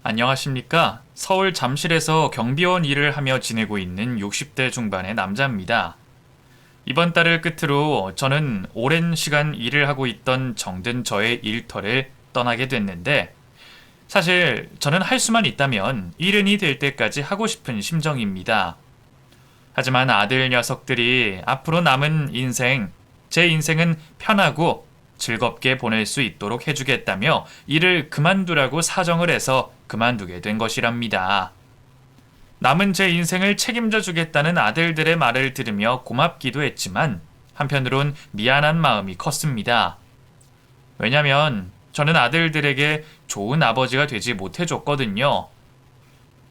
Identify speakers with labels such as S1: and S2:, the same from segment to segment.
S1: 안녕하십니까? 서울 잠실에서 경비원 일을 하며 지내고 있는 60대 중반의 남자입니다. 이번 달을 끝으로 저는 오랜 시간 일을 하고 있던 정든 저의 일터를 떠나게 됐는데, 사실 저는 할 수만 있다면 일흔이 될 때까지 하고 싶은 심정입니다. 하지만 아들 녀석들이 앞으로 남은 인생, 제 인생은 편하고 즐겁게 보낼 수 있도록 해주겠다며 일을 그만두라고 사정을 해서 그만두게 된 것이랍니다. 남은 제 인생을 책임져 주겠다는 아들들의 말을 들으며 고맙기도 했지만 한편으론 미안한 마음이 컸습니다. 왜냐면 저는 아들들에게 좋은 아버지가 되지 못해줬거든요.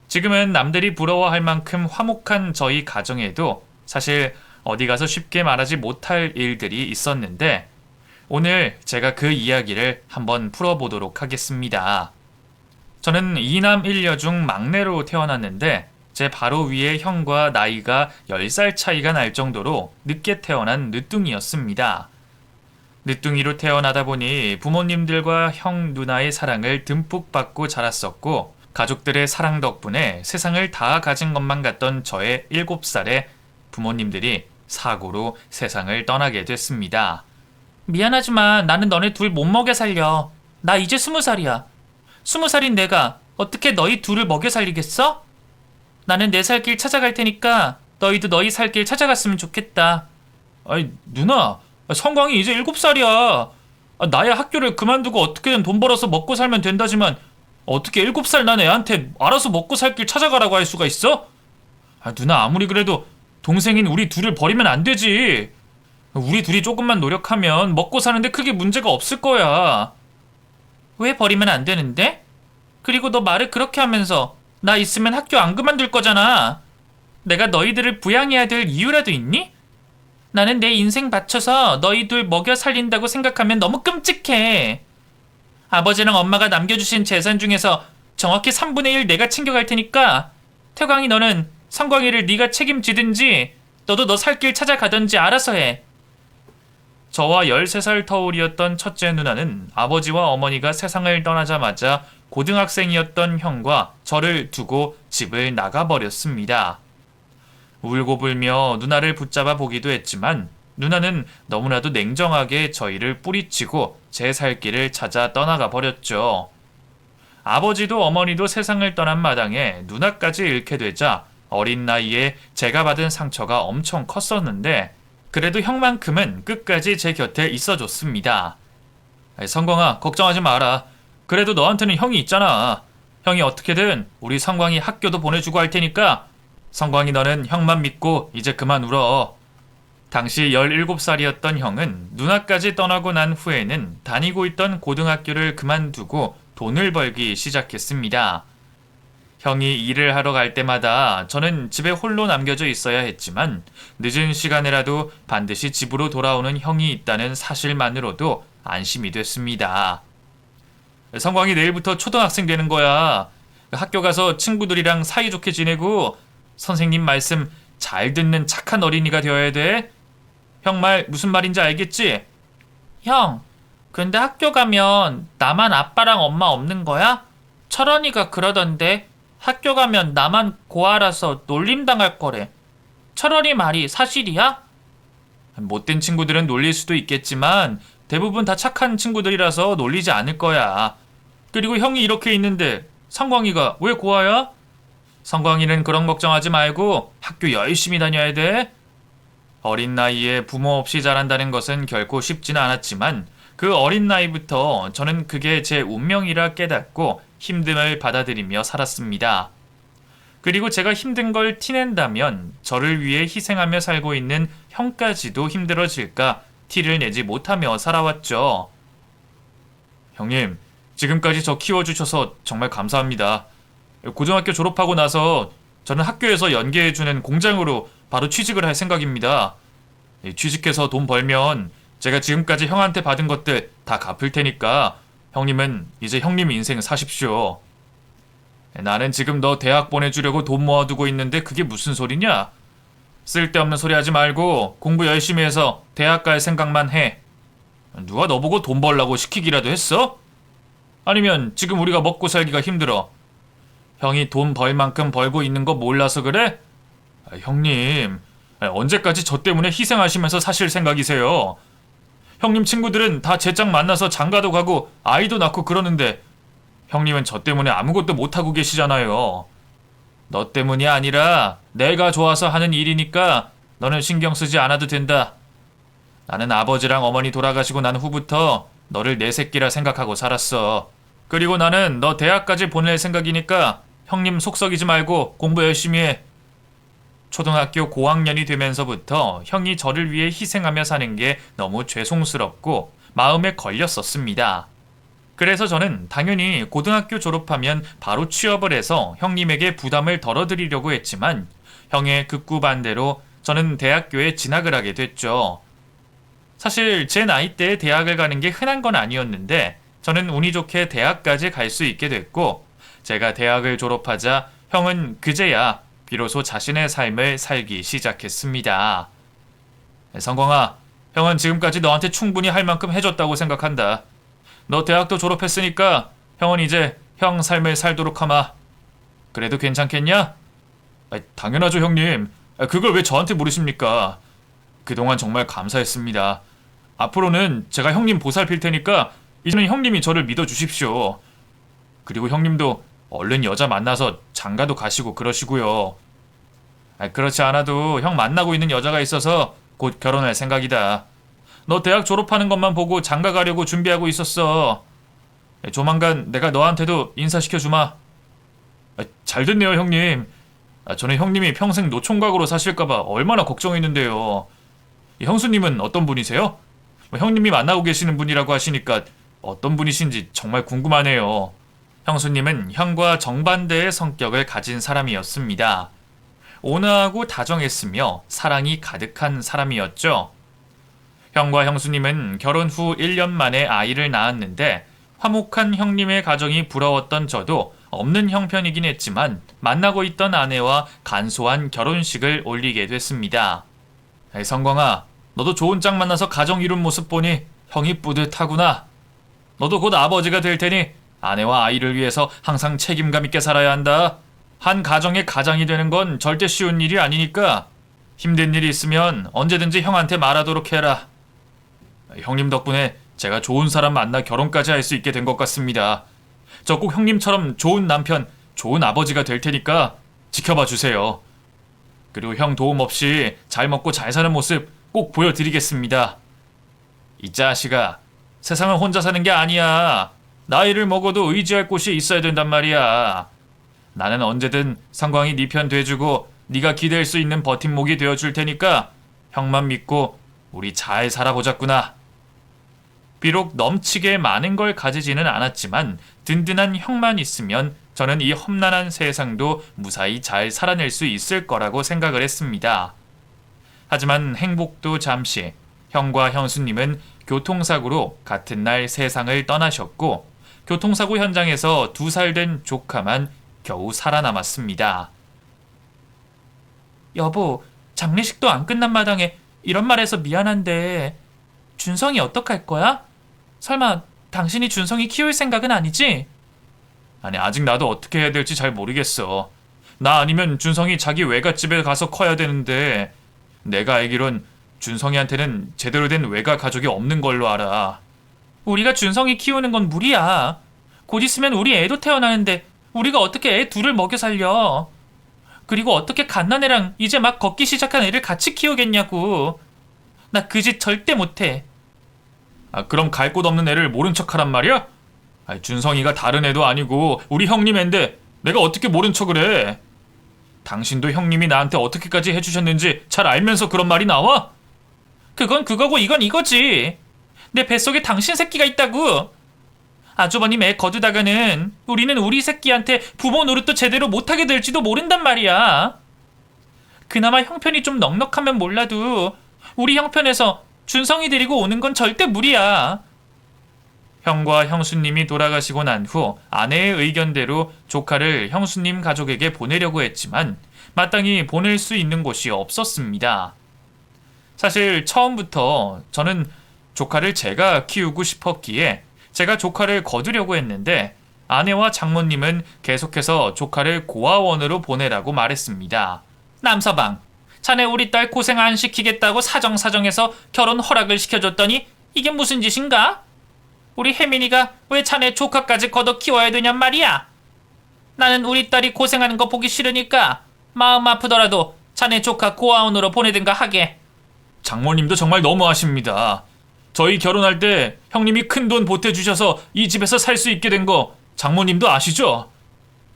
S1: 지금은 남들이 부러워할 만큼 화목한 저희 가정에도 사실 어디 가서 쉽게 말하지 못할 일들이 있었는데, 오늘 제가 그 이야기를 한번 풀어보도록 하겠습니다. 저는 2남 1녀 중 막내로 태어났는데, 제 바로 위에 형과 나이가 10살 차이가 날 정도로 늦게 태어난 늦둥이였습니다. 늦둥이로 태어나다 보니 부모님들과 형, 누나의 사랑을 듬뿍 받고 자랐었고, 가족들의 사랑 덕분에 세상을 다 가진 것만 같던 저의 7살에 부모님들이 사고로 세상을 떠나게 됐습니다. 미안하지만 나는 너네 둘 못 먹여 살려. 나 이제 20살이야. 20살인 내가 어떻게 너희 둘을 먹여 살리겠어? 나는 내 살 길 찾아갈 테니까 너희도 너희 살 길 찾아갔으면 좋겠다. 아니 누나, 성광이 이제 7살이야. 나야 학교를 그만두고 어떻게든 돈 벌어서 먹고 살면 된다지만 어떻게 7살 난 애한테 알아서 먹고 살 길 찾아가라고 할 수가 있어? 누나, 아무리 그래도 동생인 우리 둘을 버리면 안 되지. 우리 둘이 조금만 노력하면 먹고 사는데 크게 문제가 없을 거야. 왜 버리면 안 되는데? 그리고 너 말을 그렇게 하면서 나 있으면 학교 안 그만둘 거잖아. 내가 너희들을 부양해야 될 이유라도 있니? 나는 내 인생 바쳐서 너희들 먹여 살린다고 생각하면 너무 끔찍해. 아버지랑 엄마가 남겨주신 재산 중에서 정확히 3분의 1 내가 챙겨갈 테니까 태광이, 너는 성광이를 네가 책임지든지 너도 너 살 길 찾아가든지 알아서 해. 저와 13살 터울이었던 첫째 누나는 아버지와 어머니가 세상을 떠나자마자 고등학생이었던 형과 저를 두고 집을 나가버렸습니다. 울고불며 누나를 붙잡아 보기도 했지만 누나는 너무나도 냉정하게 저희를 뿌리치고 제 살 길을 찾아 떠나가 버렸죠. 아버지도 어머니도 세상을 떠난 마당에 누나까지 잃게 되자 어린 나이에 제가 받은 상처가 엄청 컸었는데, 그래도 형만큼은 끝까지 제 곁에 있어줬습니다. 성광아, 걱정하지 마라. 그래도 너한테는 형이 있잖아. 형이 어떻게든 우리 성광이 학교도 보내주고 할 테니까 성광이, 너는 형만 믿고 이제 그만 울어. 당시 17살이었던 형은 누나까지 떠나고 난 후에는 다니고 있던 고등학교를 그만두고 돈을 벌기 시작했습니다. 형이 일을 하러 갈 때마다 저는 집에 홀로 남겨져 있어야 했지만 늦은 시간에라도 반드시 집으로 돌아오는 형이 있다는 사실만으로도 안심이 됐습니다. 성광이 내일부터 초등학생 되는 거야. 학교 가서 친구들이랑 사이좋게 지내고 선생님 말씀 잘 듣는 착한 어린이가 되어야 돼. 형 말 무슨 말인지 알겠지? 형, 근데 학교 가면 나만 아빠랑 엄마 없는 거야? 철원이가 그러던데 학교 가면 나만 고아라서 놀림당할 거래. 철원이 말이 사실이야? 못된 친구들은 놀릴 수도 있겠지만 대부분 다 착한 친구들이라서 놀리지 않을 거야. 그리고 형이 이렇게 있는데 성광이가 왜 고아야? 성광이는 그런 걱정하지 말고 학교 열심히 다녀야 돼. 어린 나이에 부모 없이 자란다는 것은 결코 쉽지는 않았지만 그 어린 나이부터 저는 그게 제 운명이라 깨닫고 힘듦을 받아들이며 살았습니다. 그리고 제가 힘든 걸 티낸다면 저를 위해 희생하며 살고 있는 형까지도 힘들어질까 티를 내지 못하며 살아왔죠. 형님, 지금까지 저 키워주셔서 정말 감사합니다. 고등학교 졸업하고 나서 저는 학교에서 연계해주는 공장으로 바로 취직을 할 생각입니다. 취직해서 돈 벌면 제가 지금까지 형한테 받은 것들 다 갚을 테니까 형님은 이제 형님 인생 사십시오. 나는 지금 너 대학 보내주려고 돈 모아두고 있는데 그게 무슨 소리냐? 쓸데없는 소리 하지 말고 공부 열심히 해서 대학 갈 생각만 해. 누가 너보고 돈 벌라고 시키기라도 했어? 아니면 지금 우리가 먹고 살기가 힘들어 형이 돈 벌 만큼 벌고 있는 거 몰라서 그래? 형님, 언제까지 저 때문에 희생하시면서 사실 생각이세요? 형님 친구들은 다 제 짝 만나서 장가도 가고 아이도 낳고 그러는데 형님은 저 때문에 아무것도 못하고 계시잖아요. 너 때문이 아니라 내가 좋아서 하는 일이니까 너는 신경 쓰지 않아도 된다. 나는 아버지랑 어머니 돌아가시고 난 후부터 너를 내 새끼라 생각하고 살았어. 그리고 나는 너 대학까지 보낼 생각이니까 형님 속 썩이지 말고 공부 열심히 해. 초등학교 고학년이 되면서부터 형이 저를 위해 희생하며 사는 게 너무 죄송스럽고 마음에 걸렸었습니다. 그래서 저는 당연히 고등학교 졸업하면 바로 취업을 해서 형님에게 부담을 덜어드리려고 했지만 형의 극구 반대로 저는 대학교에 진학을 하게 됐죠. 사실 제 나이대에 대학을 가는 게 흔한 건 아니었는데 저는 운이 좋게 대학까지 갈 수 있게 됐고 제가 대학을 졸업하자 형은 그제야 비로소 자신의 삶을 살기 시작했습니다. 성광아, 형은 지금까지 너한테 충분히 할 만큼 해줬다고 생각한다. 너 대학도 졸업했으니까 형은 이제 형 삶을 살도록 하마. 그래도 괜찮겠냐? 당연하죠, 형님. 그걸 왜 저한테 물으십니까? 그동안 정말 감사했습니다. 앞으로는 제가 형님 보살필 테니까 이제는 형님이 저를 믿어주십시오. 그리고 형님도 얼른 여자 만나서 장가도 가시고 그러시고요. 그렇지 않아도 형 만나고 있는 여자가 있어서 곧 결혼할 생각이다. 너 대학 졸업하는 것만 보고 장가 가려고 준비하고 있었어. 조만간 내가 너한테도 인사시켜주마. 잘 됐네요, 형님. 저는 형님이 평생 노총각으로 사실까봐 얼마나 걱정했는데요. 형수님은 어떤 분이세요? 형님이 만나고 계시는 분이라고 하시니까 어떤 분이신지 정말 궁금하네요. 형수님은 형과 정반대의 성격을 가진 사람이었습니다. 온화하고 다정했으며 사랑이 가득한 사람이었죠. 형과 형수님은 결혼 후 1년 만에 아이를 낳았는데 화목한 형님의 가정이 부러웠던 저도 없는 형편이긴 했지만 만나고 있던 아내와 간소한 결혼식을 올리게 됐습니다. 성광아, 너도 좋은 짝 만나서 가정 이룬 모습 보니 형이 뿌듯하구나. 너도 곧 아버지가 될 테니 아내와 아이를 위해서 항상 책임감 있게 살아야 한다. 한 가정의 가장이 되는 건 절대 쉬운 일이 아니니까 힘든 일이 있으면 언제든지 형한테 말하도록 해라. 형님 덕분에 제가 좋은 사람 만나 결혼까지 할 수 있게 된 것 같습니다. 저 꼭 형님처럼 좋은 남편, 좋은 아버지가 될 테니까 지켜봐 주세요. 그리고 형 도움 없이 잘 먹고 잘 사는 모습 꼭 보여드리겠습니다. 이 자식아, 세상은 혼자 사는 게 아니야. 나이를 먹어도 의지할 곳이 있어야 된단 말이야. 나는 언제든 성광이 네 편 돼주고 네가 기댈 수 있는 버팀목이 되어줄 테니까 형만 믿고 우리 잘 살아보자꾸나. 비록 넘치게 많은 걸 가지지는 않았지만 든든한 형만 있으면 저는 이 험난한 세상도 무사히 잘 살아낼 수 있을 거라고 생각을 했습니다. 하지만 행복도 잠시, 형과 형수님은 교통사고로 같은 날 세상을 떠나셨고 교통사고 현장에서 2살 된 조카만 겨우 살아남았습니다. 여보, 장례식도 안 끝난 마당에 이런 말해서 미안한데 준성이 어떡할 거야? 설마 당신이 준성이 키울 생각은 아니지? 아니, 아직 나도 어떻게 해야 될지 잘 모르겠어. 나 아니면 준성이 자기 외갓집에 가서 커야 되는데 내가 알기론 준성이한테는 제대로 된 외가 가족이 없는 걸로 알아. 우리가 준성이 키우는 건 무리야. 곧 있으면 우리 애도 태어나는데 우리가 어떻게 애 둘을 먹여 살려. 그리고 어떻게 갓난애랑 이제 막 걷기 시작한 애를 같이 키우겠냐고. 나 그 짓 절대 못해. 그럼 갈 곳 없는 애를 모른 척하란 말이야? 준성이가 다른 애도 아니고 우리 형님 애인데 내가 어떻게 모른 척을 해? 당신도 형님이 나한테 어떻게까지 해주셨는지 잘 알면서 그런 말이 나와? 그건 그거고 이건 이거지. 내 뱃속에 당신 새끼가 있다고. 아주버님 애 거두다가는 우리는 우리 새끼한테 부모 노릇도 제대로 못하게 될지도 모른단 말이야. 그나마 형편이 좀 넉넉하면 몰라도 우리 형편에서 준성이 데리고 오는 건 절대 무리야. 형과 형수님이 돌아가시고 난 후 아내의 의견대로 조카를 형수님 가족에게 보내려고 했지만 마땅히 보낼 수 있는 곳이 없었습니다. 사실 처음부터 저는 조카를 제가 키우고 싶었기에 제가 조카를 거두려고 했는데 아내와 장모님은 계속해서 조카를 고아원으로 보내라고 말했습니다. 남서방, 자네 우리 딸 고생 안 시키겠다고 사정사정해서 결혼 허락을 시켜줬더니 이게 무슨 짓인가? 우리 혜민이가 왜 자네 조카까지 걷어 키워야 되냔 말이야. 나는 우리 딸이 고생하는 거 보기 싫으니까 마음 아프더라도 자네 조카 고아원으로 보내든가 하게. 장모님도 정말 너무하십니다. 저희 결혼할 때 형님이 큰돈 보태주셔서 이 집에서 살 수 있게 된 거 장모님도 아시죠?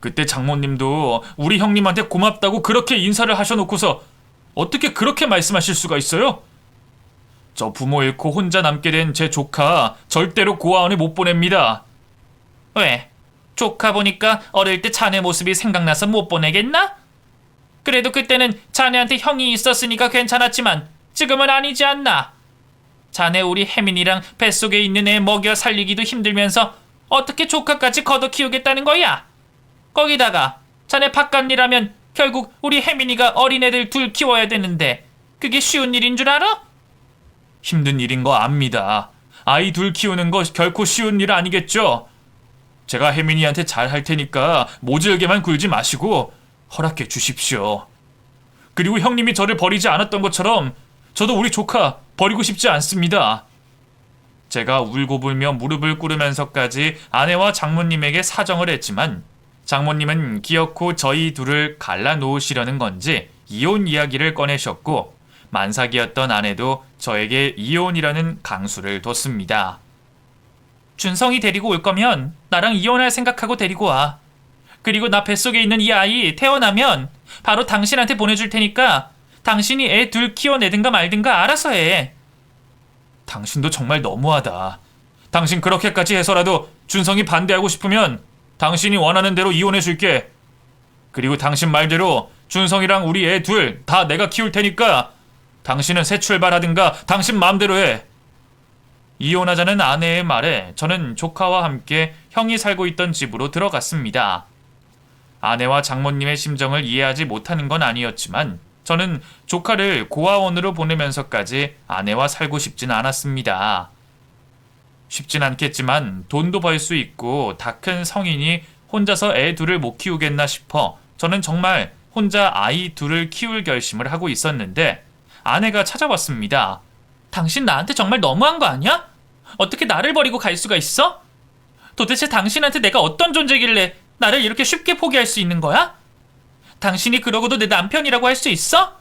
S1: 그때 장모님도 우리 형님한테 고맙다고 그렇게 인사를 하셔놓고서 어떻게 그렇게 말씀하실 수가 있어요? 저 부모 잃고 혼자 남게 된 제 조카 절대로 고아원에 못 보냅니다. 왜? 조카 보니까 어릴 때 자네 모습이 생각나서 못 보내겠나? 그래도 그때는 자네한테 형이 있었으니까 괜찮았지만 지금은 아니지 않나? 자네 우리 혜민이랑 뱃속에 있는 애 먹여 살리기도 힘들면서 어떻게 조카까지 걷어 키우겠다는 거야? 거기다가 자네 바깥 일하면 결국 우리 혜민이가 어린애들 둘 키워야 되는데 그게 쉬운 일인 줄 알아? 힘든 일인 거 압니다. 아이 둘 키우는 거 결코 쉬운 일 아니겠죠? 제가 혜민이한테 잘 할 테니까 모질게만 굴지 마시고 허락해 주십시오. 그리고 형님이 저를 버리지 않았던 것처럼 저도 우리 조카 버리고 싶지 않습니다. 제가 울고불며 무릎을 꿇으면서까지 아내와 장모님에게 사정을 했지만 장모님은 기어코 저희 둘을 갈라놓으시려는 건지 이혼 이야기를 꺼내셨고 만삭이었던 아내도 저에게 이혼이라는 강수를 뒀습니다. 준성이 데리고 올 거면 나랑 이혼할 생각하고 데리고 와. 그리고 나 뱃속에 있는 이 아이 태어나면 바로 당신한테 보내줄 테니까 당신이 애 둘 키워내든가 말든가 알아서 해. 당신도 정말 너무하다. 당신 그렇게까지 해서라도 준성이 반대하고 싶으면 당신이 원하는 대로 이혼해줄게. 그리고 당신 말대로 준성이랑 우리 애 둘 다 내가 키울 테니까 당신은 새 출발하든가 당신 마음대로 해. 이혼하자는 아내의 말에 저는 조카와 함께 형이 살고 있던 집으로 들어갔습니다. 아내와 장모님의 심정을 이해하지 못하는 건 아니었지만 저는 조카를 고아원으로 보내면서까지 아내와 살고 싶진 않았습니다. 쉽진 않겠지만 돈도 벌 수 있고 다 큰 성인이 혼자서 애 둘을 못 키우겠나 싶어 저는 정말 혼자 아이 둘을 키울 결심을 하고 있었는데 아내가 찾아왔습니다. 당신 나한테 정말 너무한 거 아니야? 어떻게 나를 버리고 갈 수가 있어? 도대체 당신한테 내가 어떤 존재길래 나를 이렇게 쉽게 포기할 수 있는 거야? 당신이 그러고도 내 남편이라고 할 수 있어?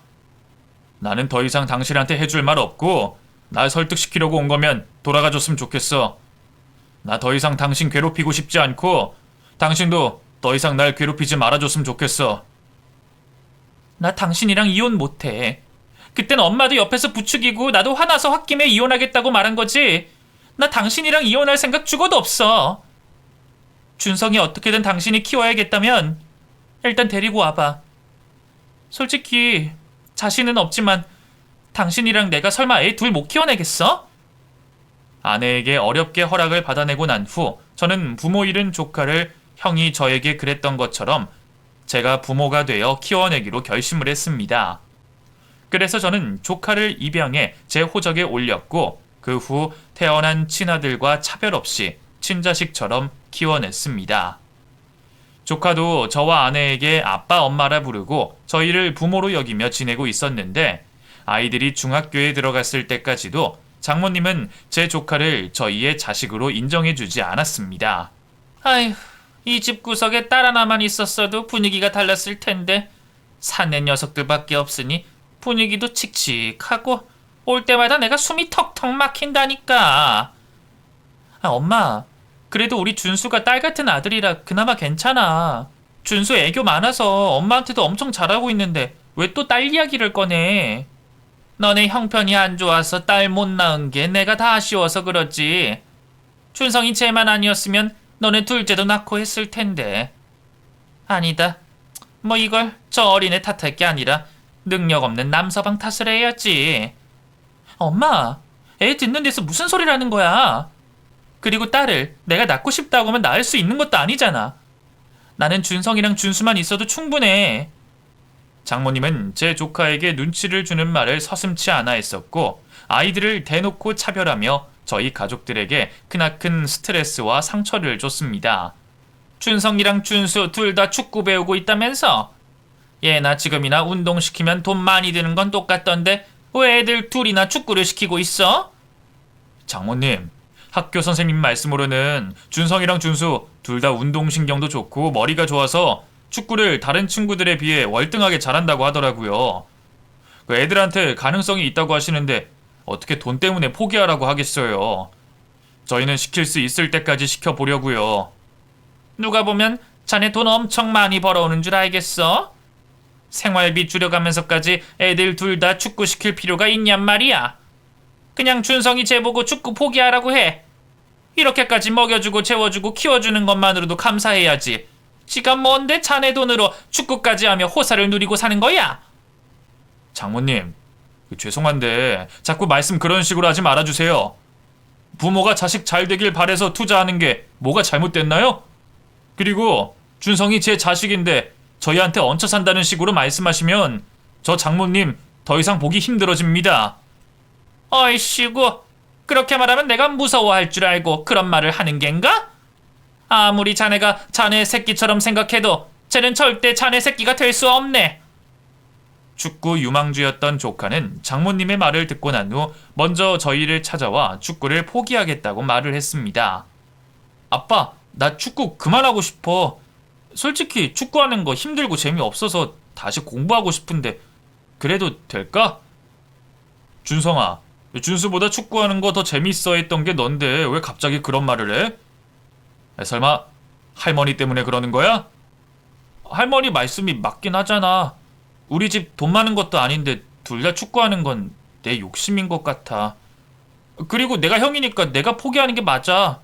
S1: 나는 더 이상 당신한테 해줄 말 없고 날 설득시키려고 온 거면 돌아가줬으면 좋겠어. 나 더 이상 당신 괴롭히고 싶지 않고 당신도 더 이상 날 괴롭히지 말아줬으면 좋겠어. 나 당신이랑 이혼 못해. 그땐 엄마도 옆에서 부추기고 나도 화나서 홧김에 이혼하겠다고 말한 거지. 나 당신이랑 이혼할 생각 죽어도 없어. 준성이 어떻게든 당신이 키워야겠다면 일단 데리고 와봐. 솔직히 자신은 없지만 당신이랑 내가 설마 애 둘 못 키워내겠어? 아내에게 어렵게 허락을 받아내고 난 후 저는 부모 잃은 조카를 형이 저에게 그랬던 것처럼 제가 부모가 되어 키워내기로 결심을 했습니다. 그래서 저는 조카를 입양해 제 호적에 올렸고 그 후 태어난 친아들과 차별 없이 친자식처럼 키워냈습니다. 조카도 저와 아내에게 아빠 엄마라 부르고 저희를 부모로 여기며 지내고 있었는데 아이들이 중학교에 들어갔을 때까지도 장모님은 제 조카를 저희의 자식으로 인정해주지 않았습니다. 아휴, 이 집 구석에 딸 하나만 있었어도 분위기가 달랐을 텐데 사내 녀석들밖에 없으니 분위기도 칙칙하고 올 때마다 내가 숨이 턱턱 막힌다니까. 엄마, 그래도 우리 준수가 딸 같은 아들이라 그나마 괜찮아. 준수 애교 많아서 엄마한테도 엄청 잘하고 있는데 왜 또 딸 이야기를 꺼내? 너네 형편이 안 좋아서 딸 못 낳은 게 내가 다 아쉬워서 그렇지. 준성이 쟤만 아니었으면 너네 둘째도 낳고 했을 텐데. 아니다. 뭐 이걸 저 어린애 탓할 게 아니라 능력 없는 남서방 탓을 해야지. 엄마, 애 듣는 데서 무슨 소리를 하는 거야? 그리고 딸을 내가 낳고 싶다고 하면 낳을 수 있는 것도 아니잖아. 나는 준성이랑 준수만 있어도 충분해. 장모님은 제 조카에게 눈치를 주는 말을 서슴지 않아 했었고 아이들을 대놓고 차별하며 저희 가족들에게 크나큰 스트레스와 상처를 줬습니다. 준성이랑 준수 둘 다 축구 배우고 있다면서? 얘나 지금이나 운동시키면 돈 많이 드는 건 똑같던데 왜 애들 둘이나 축구를 시키고 있어? 장모님, 학교 선생님 말씀으로는 준성이랑 준수 둘 다 운동신경도 좋고 머리가 좋아서 축구를 다른 친구들에 비해 월등하게 잘한다고 하더라고요. 그 애들한테 가능성이 있다고 하시는데 어떻게 돈 때문에 포기하라고 하겠어요. 저희는 시킬 수 있을 때까지 시켜보려고요. 누가 보면 자네 돈 엄청 많이 벌어오는 줄 알겠어? 생활비 줄여가면서까지 애들 둘 다 축구 시킬 필요가 있냔 말이야. 그냥 준성이 쟤보고 축구 포기하라고 해. 이렇게까지 먹여주고 재워주고 키워주는 것만으로도 감사해야지. 지가 뭔데 자네 돈으로 축구까지 하며 호사를 누리고 사는 거야? 장모님, 죄송한데 자꾸 말씀 그런 식으로 하지 말아주세요. 부모가 자식 잘 되길 바래서 투자하는 게 뭐가 잘못됐나요? 그리고 준성이 제 자식인데 저희한테 얹혀 산다는 식으로 말씀하시면 저 장모님 더 이상 보기 힘들어집니다. 어이씨구, 그렇게 말하면 내가 무서워할 줄 알고 그런 말을 하는 겐가? 아무리 자네가 자네 새끼처럼 생각해도 쟤는 절대 자네 새끼가 될 수 없네. 축구 유망주였던 조카는 장모님의 말을 듣고 난 후 먼저 저희를 찾아와 축구를 포기하겠다고 말을 했습니다. 아빠, 나 축구 그만하고 싶어. 솔직히 축구하는 거 힘들고 재미없어서 다시 공부하고 싶은데 그래도 될까? 준성아, 준수보다 축구하는 거 더 재밌어 했던 게 넌데 왜 갑자기 그런 말을 해? 설마 할머니 때문에 그러는 거야? 할머니 말씀이 맞긴 하잖아. 우리 집 돈 많은 것도 아닌데 둘 다 축구하는 건 내 욕심인 것 같아. 그리고 내가 형이니까 내가 포기하는 게 맞아.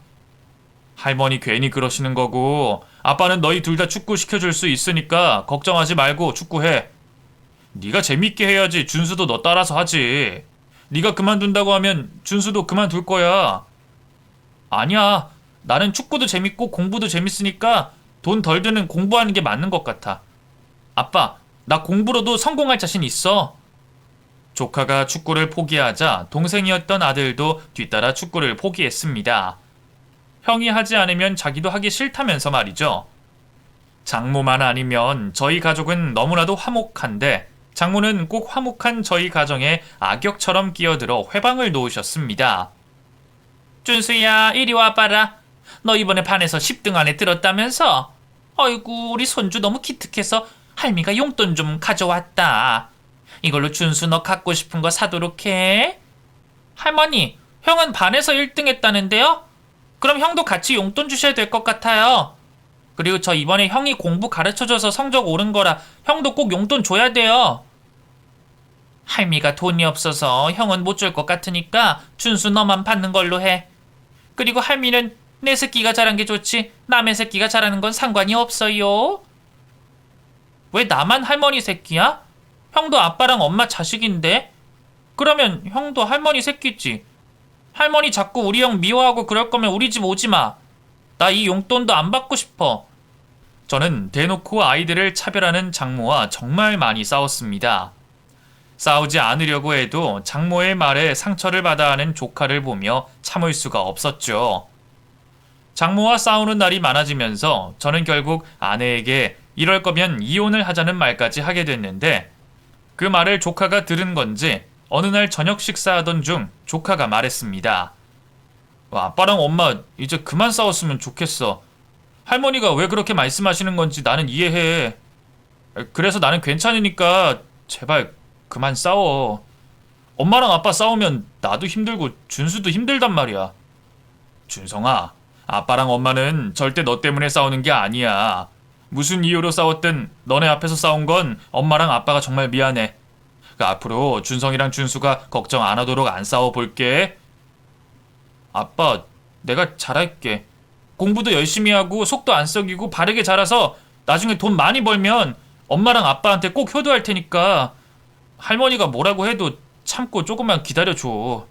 S1: 할머니 괜히 그러시는 거고 아빠는 너희 둘 다 축구 시켜줄 수 있으니까 걱정하지 말고 축구해. 네가 재밌게 해야지 준수도 너 따라서 하지. 네가 그만둔다고 하면 준수도 그만둘 거야. 아니야. 나는 축구도 재밌고 공부도 재밌으니까 돈 덜 드는 공부하는 게 맞는 것 같아. 아빠, 나 공부로도 성공할 자신 있어. 조카가 축구를 포기하자 동생이었던 아들도 뒤따라 축구를 포기했습니다. 형이 하지 않으면 자기도 하기 싫다면서 말이죠. 장모만 아니면 저희 가족은 너무나도 화목한데 장모는 꼭 화목한 저희 가정에 악역처럼 끼어들어 회방을 놓으셨습니다. 준수야, 이리 와봐라. 너 이번에 반에서 10등 안에 들었다면서? 아이고, 우리 손주 너무 기특해서 할미가 용돈 좀 가져왔다. 이걸로 준수 너 갖고 싶은 거 사도록 해. 할머니, 형은 반에서 1등 했다는데요? 그럼 형도 같이 용돈 주셔야 될 것 같아요. 그리고 저 이번에 형이 공부 가르쳐줘서 성적 오른 거라 형도 꼭 용돈 줘야 돼요. 할미가 돈이 없어서 형은 못 줄 것 같으니까 준수 너만 받는 걸로 해. 그리고 할미는 내 새끼가 잘한 게 좋지 남의 새끼가 잘하는 건 상관이 없어요. 왜 나만 할머니 새끼야? 형도 아빠랑 엄마 자식인데? 그러면 형도 할머니 새끼지. 할머니 자꾸 우리 형 미워하고 그럴 거면 우리 집 오지 마. 나 이 용돈도 안 받고 싶어. 저는 대놓고 아이들을 차별하는 장모와 정말 많이 싸웠습니다. 싸우지 않으려고 해도 장모의 말에 상처를 받아 하는 조카를 보며 참을 수가 없었죠. 장모와 싸우는 날이 많아지면서 저는 결국 아내에게 이럴 거면 이혼을 하자는 말까지 하게 됐는데 그 말을 조카가 들은 건지 어느 날 저녁 식사하던 중 조카가 말했습니다. 아빠랑 엄마 이제 그만 싸웠으면 좋겠어. 할머니가 왜 그렇게 말씀하시는 건지 나는 이해해. 그래서 나는 괜찮으니까 제발 그만 싸워. 엄마랑 아빠 싸우면 나도 힘들고 준수도 힘들단 말이야. 준성아, 아빠랑 엄마는 절대 너 때문에 싸우는 게 아니야. 무슨 이유로 싸웠든 너네 앞에서 싸운 건 엄마랑 아빠가 정말 미안해. 앞으로 준성이랑 준수가 걱정 안 하도록 안 싸워볼게. 아빠, 내가 잘할게. 공부도 열심히 하고 속도 안 썩이고 바르게 자라서 나중에 돈 많이 벌면 엄마랑 아빠한테 꼭 효도할 테니까 할머니가 뭐라고 해도 참고 조금만 기다려줘.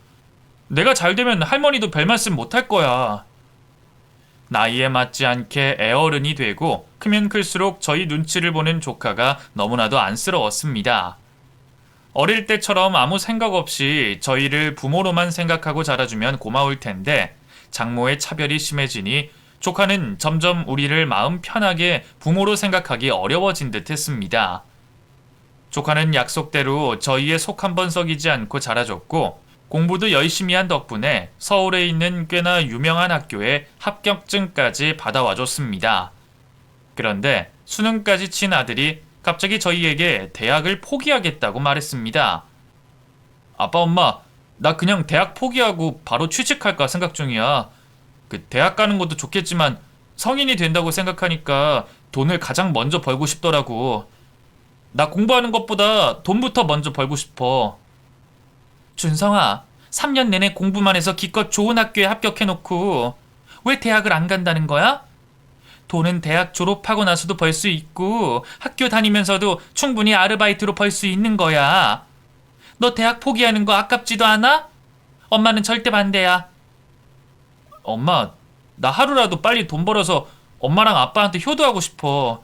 S1: 내가 잘 되면 할머니도 별 말씀 못 할 거야. 나이에 맞지 않게 애어른이 되고 크면 클수록 저희 눈치를 보는 조카가 너무나도 안쓰러웠습니다. 어릴 때처럼 아무 생각 없이 저희를 부모로만 생각하고 자라주면 고마울 텐데 장모의 차별이 심해지니 조카는 점점 우리를 마음 편하게 부모로 생각하기 어려워진 듯 했습니다. 조카는 약속대로 저희의 속 한 번 썩이지 않고 자라줬고 공부도 열심히 한 덕분에 서울에 있는 꽤나 유명한 학교에 합격증까지 받아와 줬습니다. 그런데 수능까지 친 아들이 갑자기 저희에게 대학을 포기하겠다고 말했습니다. 아빠, 엄마, 나 그냥 대학 포기하고 바로 취직할까 생각 중이야. 대학 가는 것도 좋겠지만 성인이 된다고 생각하니까 돈을 가장 먼저 벌고 싶더라고. 나 공부하는 것보다 돈부터 먼저 벌고 싶어. 준성아, 3년 내내 공부만 해서 기껏 좋은 학교에 합격해놓고 왜 대학을 안 간다는 거야? 돈은 대학 졸업하고 나서도 벌 수 있고 학교 다니면서도 충분히 아르바이트로 벌 수 있는 거야. 너 대학 포기하는 거 아깝지도 않아? 엄마는 절대 반대야. 엄마, 나 하루라도 빨리 돈 벌어서 엄마랑 아빠한테 효도하고 싶어.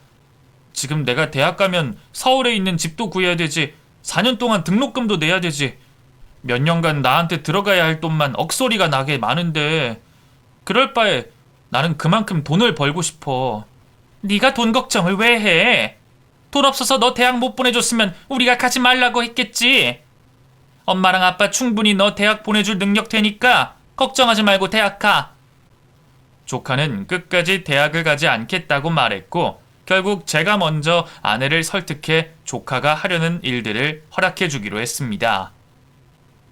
S1: 지금 내가 대학 가면 서울에 있는 집도 구해야 되지, 4년 동안 등록금도 내야 되지, 몇 년간 나한테 들어가야 할 돈만 억소리가 나게 많은데 그럴 바에 나는 그만큼 돈을 벌고 싶어. 네가 돈 걱정을 왜 해? 돈 없어서 너 대학 못 보내줬으면 우리가 가지 말라고 했겠지. 엄마랑 아빠 충분히 너 대학 보내줄 능력 되니까 걱정하지 말고 대학 가. 조카는 끝까지 대학을 가지 않겠다고 말했고 결국 제가 먼저 아내를 설득해 조카가 하려는 일들을 허락해 주기로 했습니다.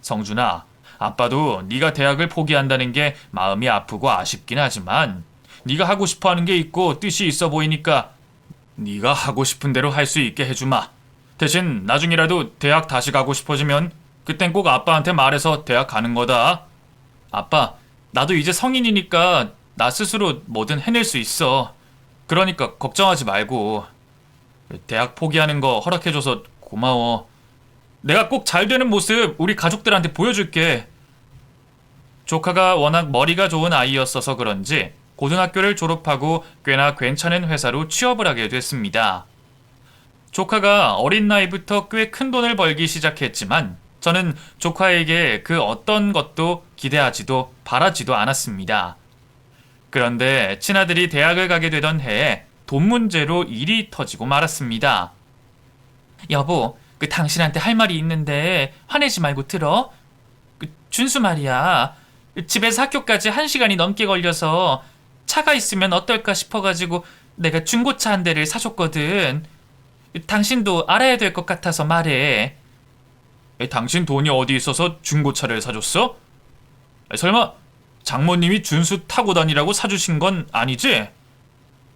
S1: 성준아, 아빠도 네가 대학을 포기한다는 게 마음이 아프고 아쉽긴 하지만 네가 하고 싶어 하는 게 있고 뜻이 있어 보이니까 네가 하고 싶은 대로 할 수 있게 해주마. 대신 나중이라도 대학 다시 가고 싶어지면 그땐 꼭 아빠한테 말해서 대학 가는 거다. 아빠, 나도 이제 성인이니까 나 스스로 뭐든 해낼 수 있어. 그러니까 걱정하지 말고. 대학 포기하는 거 허락해줘서 고마워. 내가 꼭 잘 되는 모습 우리 가족들한테 보여줄게. 조카가 워낙 머리가 좋은 아이였어서 그런지 고등학교를 졸업하고 꽤나 괜찮은 회사로 취업을 하게 됐습니다. 조카가 어린 나이부터 꽤 큰 돈을 벌기 시작했지만 저는 조카에게 그 어떤 것도 기대하지도 바라지도 않았습니다. 그런데 친아들이 대학을 가게 되던 해에 돈 문제로 일이 터지고 말았습니다. 여보, 당신한테 할 말이 있는데 화내지 말고 들어. 준수 말이야. 집에서 학교까지 1시간이 넘게 걸려서 차가 있으면 어떨까 싶어가지고 내가 중고차 한 대를 사줬거든. 당신도 알아야 될 것 같아서 말해. 당신 돈이 어디 있어서 중고차를 사줬어? 설마 장모님이 준수 타고 다니라고 사주신 건 아니지?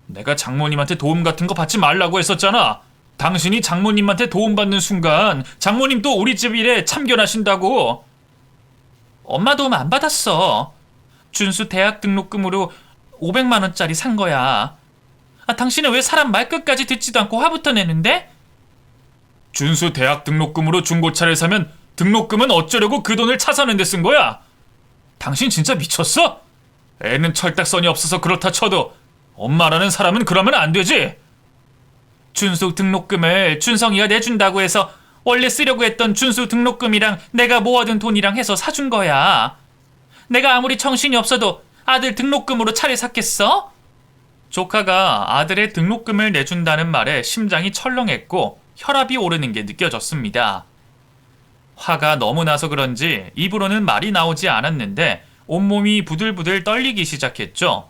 S1: 내가 장모님한테 도움 같은 거 받지 말라고 했었잖아. 당신이 장모님한테 도움받는 순간 장모님도 우리 집 일에 참견하신다고. 엄마 도움 안 받았어. 준수 대학 등록금으로 500만 원짜리 산 거야. 당신은 왜 사람 말끝까지 듣지도 않고 화부터 내는데? 준수 대학 등록금으로 중고차를 사면 등록금은 어쩌려고 그 돈을 차 사는 데 쓴 거야? 당신 진짜 미쳤어? 애는 철딱선이 없어서 그렇다 쳐도 엄마라는 사람은 그러면 안 되지. 준수 등록금을 준성이가 내준다고 해서 원래 쓰려고 했던 준수 등록금이랑 내가 모아둔 돈이랑 해서 사준 거야. 내가 아무리 정신이 없어도 아들 등록금으로 차를 샀겠어? 조카가 아들의 등록금을 내준다는 말에 심장이 철렁했고 혈압이 오르는 게 느껴졌습니다. 화가 너무 나서 그런지 입으로는 말이 나오지 않았는데 온몸이 부들부들 떨리기 시작했죠.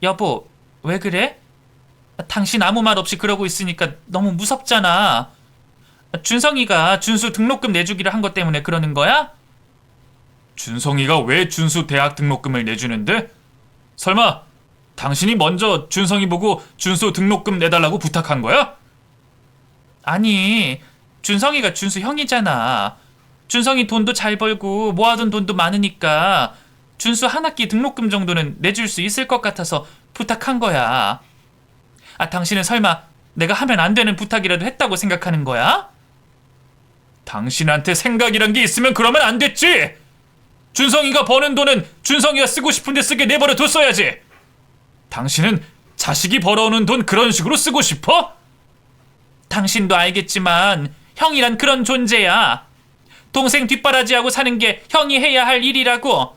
S1: 여보, 왜 그래? 당신 아무 말 없이 그러고 있으니까 너무 무섭잖아. 준성이가 준수 등록금 내주기를 한 것 때문에 그러는 거야? 준성이가 왜 준수 대학 등록금을 내주는데? 설마 당신이 먼저 준성이 보고 준수 등록금 내달라고 부탁한 거야? 아니, 준성이가 준수 형이잖아. 준성이 돈도 잘 벌고 모아둔 돈도 많으니까 준수 한 학기 등록금 정도는 내줄 수 있을 것 같아서 부탁한 거야. 당신은 설마 내가 하면 안 되는 부탁이라도 했다고 생각하는 거야? 당신한테 생각이란 게 있으면 그러면 안 됐지. 준성이가 버는 돈은 준성이가 쓰고 싶은 데 쓰게 내버려 뒀어야지. 당신은 자식이 벌어오는 돈 그런 식으로 쓰고 싶어? 당신도 알겠지만 형이란 그런 존재야. 동생 뒷바라지하고 사는 게 형이 해야 할 일이라고.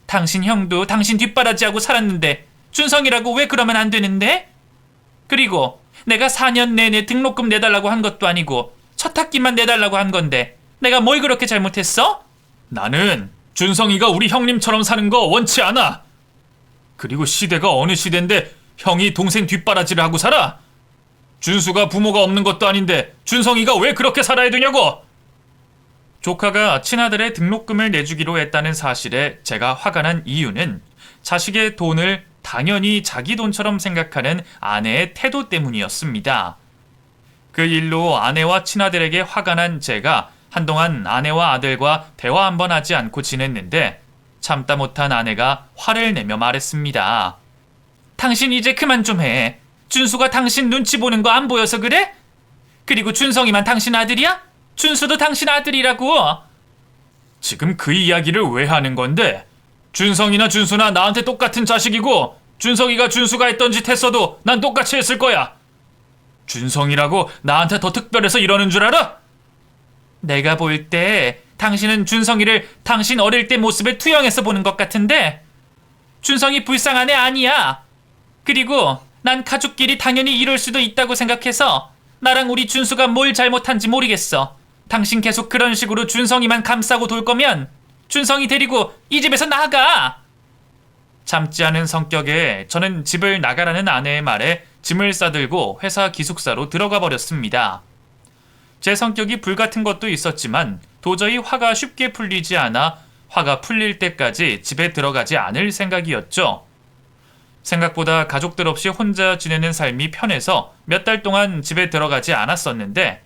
S1: 당신 형도 당신 뒷바라지하고 살았는데 준성이라고 왜 그러면 안 되는데? 그리고 내가 4년 내내 등록금 내달라고 한 것도 아니고 첫 학기만 내달라고 한 건데 내가 뭘 그렇게 잘못했어? 나는 준성이가 우리 형님처럼 사는 거 원치 않아. 그리고 시대가 어느 시대인데 형이 동생 뒷바라지를 하고 살아? 준수가 부모가 없는 것도 아닌데 준성이가 왜 그렇게 살아야 되냐고! 조카가 친아들의 등록금을 내주기로 했다는 사실에 제가 화가 난 이유는 자식의 돈을 당연히 자기 돈처럼 생각하는 아내의 태도 때문이었습니다. 그 일로 아내와 친아들에게 화가 난 제가 한동안 아내와 아들과 대화 한번 하지 않고 지냈는데 참다 못한 아내가 화를 내며 말했습니다. 당신 이제 그만 좀 해. 준수가 당신 눈치 보는 거 안 보여서 그래? 그리고 준성이만 당신 아들이야? 준수도 당신 아들이라고. 지금 그 이야기를 왜 하는 건데? 준성이나 준수나 나한테 똑같은 자식이고 준성이가 준수가 했던 짓 했어도 난 똑같이 했을 거야. 준성이라고 나한테 더 특별해서 이러는 줄 알아? 내가 볼 때 당신은 준성이를 당신 어릴 때 모습에 투영해서 보는 것 같은데 준성이 불쌍한 애 아니야. 그리고 난 가족끼리 당연히 이럴 수도 있다고 생각해서 나랑 우리 준수가 뭘 잘못한지 모르겠어. 당신 계속 그런 식으로 준성이만 감싸고 돌 거면 준성이 데리고 이 집에서 나가. 참지 않은 성격에 저는 집을 나가라는 아내의 말에 짐을 싸들고 회사 기숙사로 들어가 버렸습니다. 제 성격이 불같은 것도 있었지만 도저히 화가 쉽게 풀리지 않아 화가 풀릴 때까지 집에 들어가지 않을 생각이었죠. 생각보다 가족들 없이 혼자 지내는 삶이 편해서 몇 달 동안 집에 들어가지 않았었는데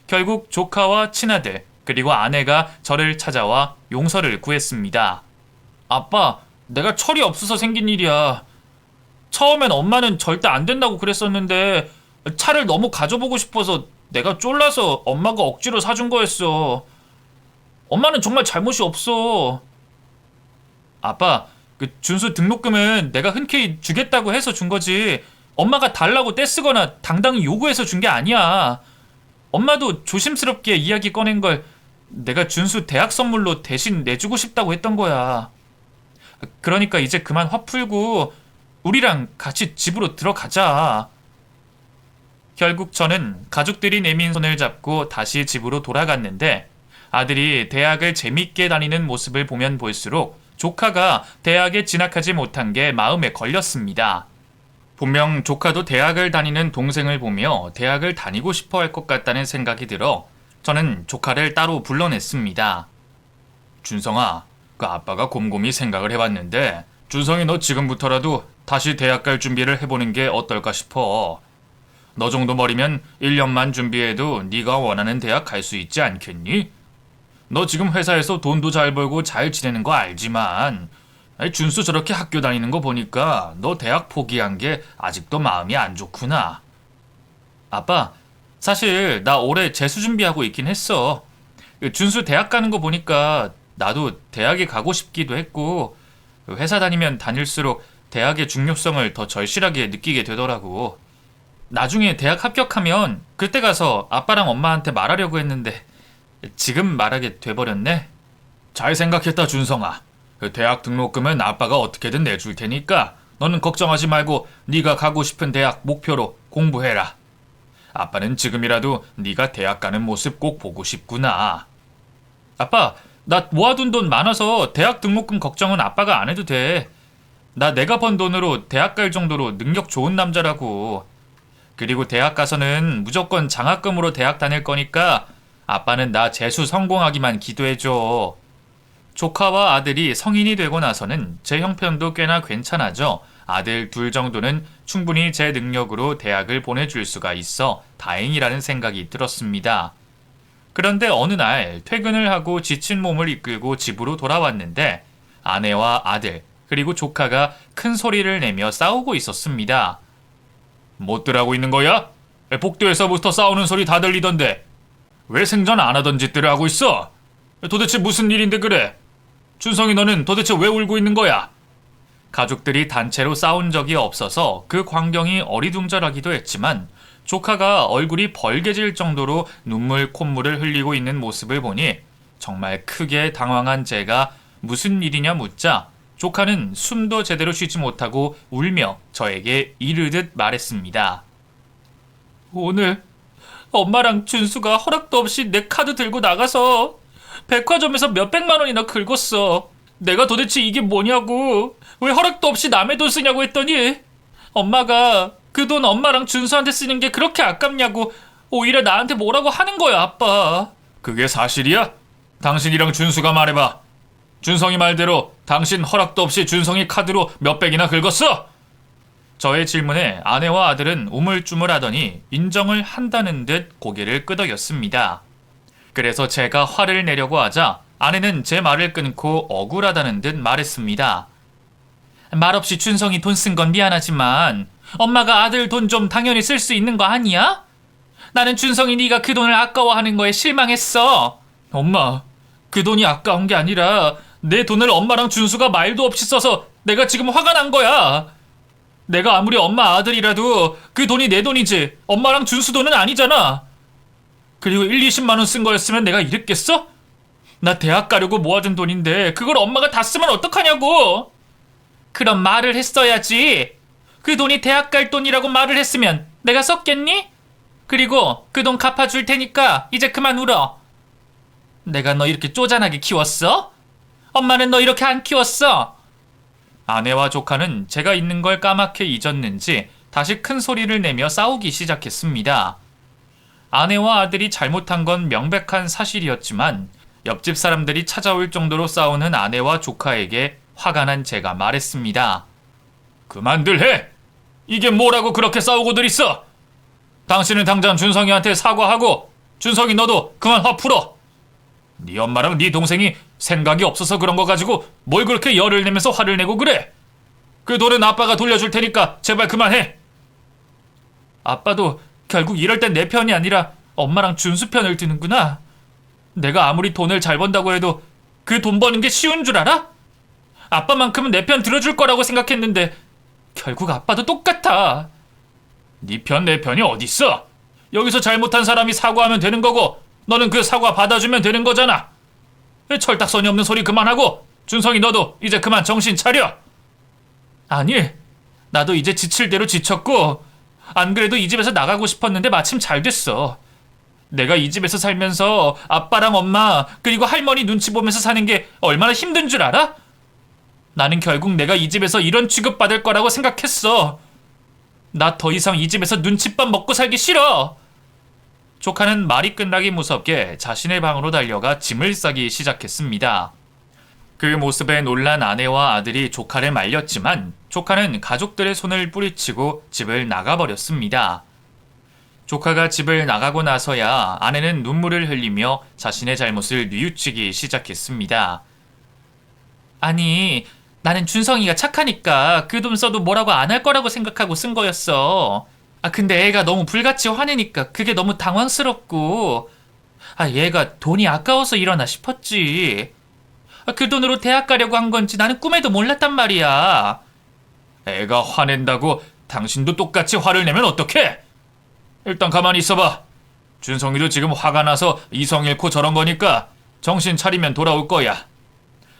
S1: 결국 조카와 친아들 그리고 아내가 저를 찾아와 용서를 구했습니다. 아빠, 내가 철이 없어서 생긴 일이야. 처음엔 엄마는 절대 안 된다고 그랬었는데 차를 너무 가져보고 싶어서 내가 쫄라서 엄마가 억지로 사준 거였어. 엄마는 정말 잘못이 없어. 아빠, 그 준수 등록금은 내가 흔쾌히 주겠다고 해서 준 거지 엄마가 달라고 떼쓰거나 당당히 요구해서 준 게 아니야. 엄마도 조심스럽게 이야기 꺼낸 걸 내가 준수 대학 선물로 대신 내주고 싶다고 했던 거야. 그러니까 이제 그만 화 풀고 우리랑 같이 집으로 들어가자. 결국 저는 가족들이 내민 손을 잡고 다시 집으로 돌아갔는데 아들이 대학을 재밌게 다니는 모습을 보면 볼수록 조카가 대학에 진학하지 못한 게 마음에 걸렸습니다. 분명 조카도 대학을 다니는 동생을 보며 대학을 다니고 싶어 할 것 같다는 생각이 들어 저는 조카를 따로 불러냈습니다. 준성아, 그 아빠가 곰곰이 생각을 해봤는데 준성이 너 지금부터라도 다시 대학 갈 준비를 해보는 게 어떨까 싶어. 너 정도 머리면 1년만 준비해도 네가 원하는 대학 갈 수 있지 않겠니? 너 지금 회사에서 돈도 잘 벌고 잘 지내는 거 알지만 준수 저렇게 학교 다니는 거 보니까 너 대학 포기한 게 아직도 마음이 안 좋구나. 아빠, 사실 나 올해 재수 준비하고 있긴 했어. 준수 대학 가는 거 보니까 나도 대학에 가고 싶기도 했고 회사 다니면 다닐수록 대학의 중요성을 더 절실하게 느끼게 되더라고. 나중에 대학 합격하면 그때 가서 아빠랑 엄마한테 말하려고 했는데 지금 말하게 돼버렸네. 잘 생각했다 준성아. 대학 등록금은 아빠가 어떻게든 내줄 테니까 너는 걱정하지 말고 네가 가고 싶은 대학 목표로 공부해라. 아빠는 지금이라도 네가 대학 가는 모습 꼭 보고 싶구나. 아빠, 나 모아둔 돈 많아서 대학 등록금 걱정은 아빠가 안 해도 돼. 나 내가 번 돈으로 대학 갈 정도로 능력 좋은 남자라고. 그리고 대학 가서는 무조건 장학금으로 대학 다닐 거니까 아빠는 나 재수 성공하기만 기도해줘. 조카와 아들이 성인이 되고 나서는 제 형편도 꽤나 괜찮아져 아들 둘 정도는 충분히 제 능력으로 대학을 보내줄 수가 있어 다행이라는 생각이 들었습니다. 그런데 어느 날 퇴근을 하고 지친 몸을 이끌고 집으로 돌아왔는데 아내와 아들 그리고 조카가 큰 소리를 내며 싸우고 있었습니다. 못들 하고 있는 거야? 복도에서부터 싸우는 소리 다 들리던데 왜 생전 안 하던 짓들을 하고 있어? 도대체 무슨 일인데 그래? 준성이 너는 도대체 왜 울고 있는 거야? 가족들이 단체로 싸운 적이 없어서 그 광경이 어리둥절하기도 했지만 조카가 얼굴이 벌개질 정도로 눈물 콧물을 흘리고 있는 모습을 보니 정말 크게 당황한 제가 무슨 일이냐 묻자 조카는 숨도 제대로 쉬지 못하고 울며 저에게 이르듯 말했습니다. 오늘 엄마랑 준수가 허락도 없이 내 카드 들고 나가서 백화점에서 몇백만 원이나 긁었어. 내가 도대체 이게 뭐냐고, 왜 허락도 없이 남의 돈 쓰냐고 했더니 엄마가 그 돈 엄마랑 준수한테 쓰는 게 그렇게 아깝냐고 오히려 나한테 뭐라고 하는 거야, 아빠. 그게 사실이야? 당신이랑 준수가 말해봐. 준성이 말대로 당신 허락도 없이 준성이 카드로 몇백이나 긁었어? 저의 질문에 아내와 아들은 우물쭈물하더니 인정을 한다는 듯 고개를 끄덕였습니다. 그래서 제가 화를 내려고 하자 아내는 제 말을 끊고 억울하다는 듯 말했습니다. 말없이 준성이 돈 쓴 건 미안하지만 엄마가 아들 돈 좀 당연히 쓸 수 있는 거 아니야? 나는 준성이 네가 그 돈을 아까워하는 거에 실망했어. 엄마, 그 돈이 아까운 게 아니라 내 돈을 엄마랑 준수가 말도 없이 써서 내가 지금 화가 난 거야. 내가 아무리 엄마 아들이라도 그 돈이 내 돈이지 엄마랑 준수 돈은 아니잖아. 그리고 20만 원 쓴 거였으면 내가 이랬겠어? 나 대학 가려고 모아둔 돈인데 그걸 엄마가 다 쓰면 어떡하냐고. 그럼 말을 했어야지. 그 돈이 대학 갈 돈이라고 말을 했으면 내가 썼겠니? 그리고 그 돈 갚아줄 테니까 이제 그만 울어. 내가 너 이렇게 쪼잔하게 키웠어? 엄마는 너 이렇게 안 키웠어. 아내와 조카는 제가 있는 걸 까맣게 잊었는지 다시 큰 소리를 내며 싸우기 시작했습니다. 아내와 아들이 잘못한 건 명백한 사실이었지만 옆집 사람들이 찾아올 정도로 싸우는 아내와 조카에게 화가 난 제가 말했습니다. 그만들 해! 이게 뭐라고 그렇게 싸우고들 있어! 당신은 당장 준성이한테 사과하고 준성이 너도 그만 화 풀어! 네 엄마랑 네 동생이 생각이 없어서 그런 거 가지고 뭘 그렇게 열을 내면서 화를 내고 그래? 그 돈은 아빠가 돌려줄 테니까 제발 그만해! 아빠도 결국 이럴 땐 내 편이 아니라 엄마랑 준수 편을 드는구나. 내가 아무리 돈을 잘 번다고 해도 그 돈 버는 게 쉬운 줄 알아? 아빠만큼은 내 편 들어줄 거라고 생각했는데 결국 아빠도 똑같아. 네 편 내 편이 어딨어? 여기서 잘못한 사람이 사과하면 되는 거고 너는 그 사과 받아주면 되는 거잖아. 철딱서니 없는 소리 그만하고 준성이 너도 이제 그만 정신 차려. 아니, 나도 이제 지칠 대로 지쳤고 안 그래도 이 집에서 나가고 싶었는데 마침 잘 됐어. 내가 이 집에서 살면서 아빠랑 엄마 그리고 할머니 눈치 보면서 사는 게 얼마나 힘든 줄 알아? 나는 결국 내가 이 집에서 이런 취급받을 거라고 생각했어. 나 더 이상 이 집에서 눈칫밥 먹고 살기 싫어. 조카는 말이 끝나기 무섭게 자신의 방으로 달려가 짐을 싸기 시작했습니다. 그 모습에 놀란 아내와 아들이 조카를 말렸지만 조카는 가족들의 손을 뿌리치고 집을 나가버렸습니다. 조카가 집을 나가고 나서야 아내는 눈물을 흘리며 자신의 잘못을 뉘우치기 시작했습니다. 아니, 나는 준성이가 착하니까 그 돈 써도 뭐라고 안 할 거라고 생각하고 쓴 거였어. 근데 애가 너무 불같이 화내니까 그게 너무 당황스럽고 얘가 돈이 아까워서 이러나 싶었지. 그 돈으로 대학 가려고 한 건지 나는 꿈에도 몰랐단 말이야. 애가 화낸다고 당신도 똑같이 화를 내면 어떡해? 일단 가만히 있어봐. 준성이도 지금 화가 나서 이성 잃고 저런 거니까 정신 차리면 돌아올 거야.